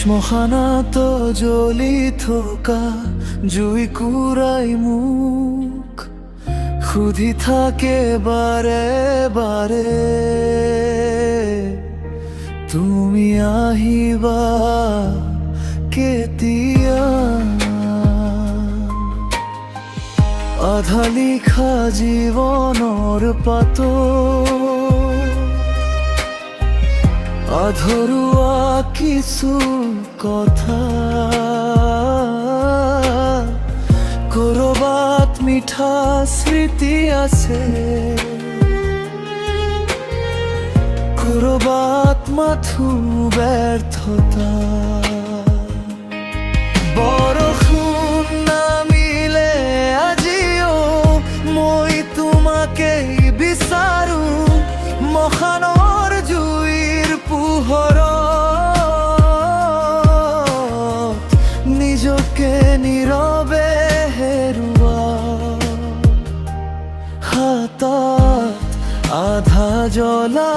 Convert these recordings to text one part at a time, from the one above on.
শ্মশানাত জ্বলি থকা জুই কুৰাই মুখ সুধি থাকে বাৰে বাৰে, তুমি আহিবা কেতিয়া? আধা লিখা জীৱনৰ পাত, আধৰুৱা কিছু কথা, কৰবাত মিঠা স্মৃতি আছে, কৰবাত মাথো ব্যৰ্থতা। বৰষুণ নামিলে আজিও মই তোমাকেই বিচাৰো, মশানৰ জুইৰ পোহৰত নিজকে নীৰৱে হেৰুৱা। হাতত আধা জ্বলা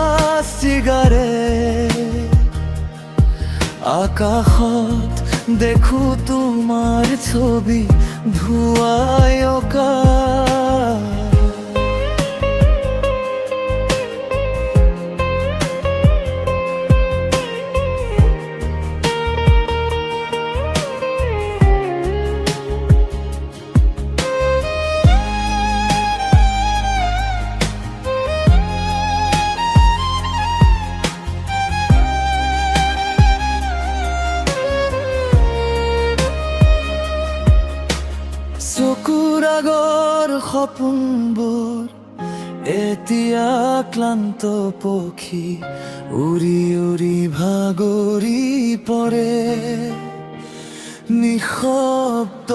চিগাৰেট, আকাশত দেখো তোমাৰ ছবি ধুৱাই অকা। চকুৰ আগৰ সপোনবোৰ এতিয়া ক্লান্ত পক্ষী, উৰি উৰি ভাগৰি পৰে। নিঃশব্দ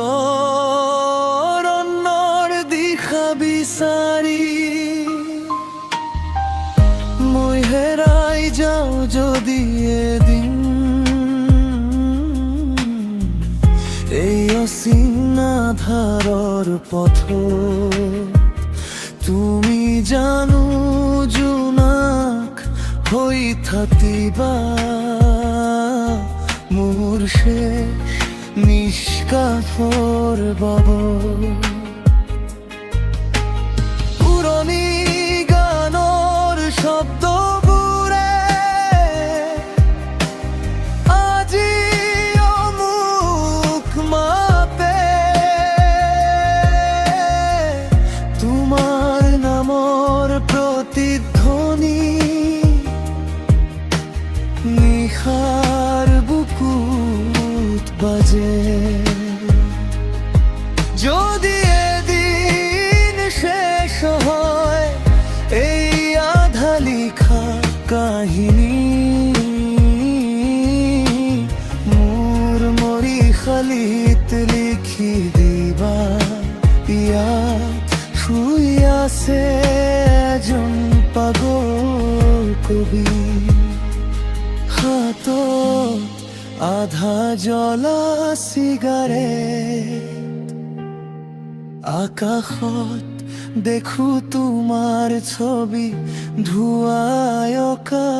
অৰণ্যৰ দিশা বিচাৰি মই হেৰাই যাওঁ যদি এদিন, এই অচিন আধাৰৰ পথত তুমি জানো জোনাক হৈ থাকিবা, মোৰ শেষ নিষ্কাফৰ বাবদ। পুৰণি গানৰ শব্দবোৰে আজিও মোক মাতে, তোমাৰ নামৰ প্ৰতিধ্বনি নিশাৰ বুকুত বাজে। যদি এদিন শেষ হয় এই আধা লিখা কাহিনী, মোৰ মৰিশালিত লিখি দিবা, ইয়াত শুই আছে এজন পাগল কবি। হাতত আধা জ্বলা চিগাৰেট, আকাশত দেখো তোমাৰ ছবি ধুৱাই অকা।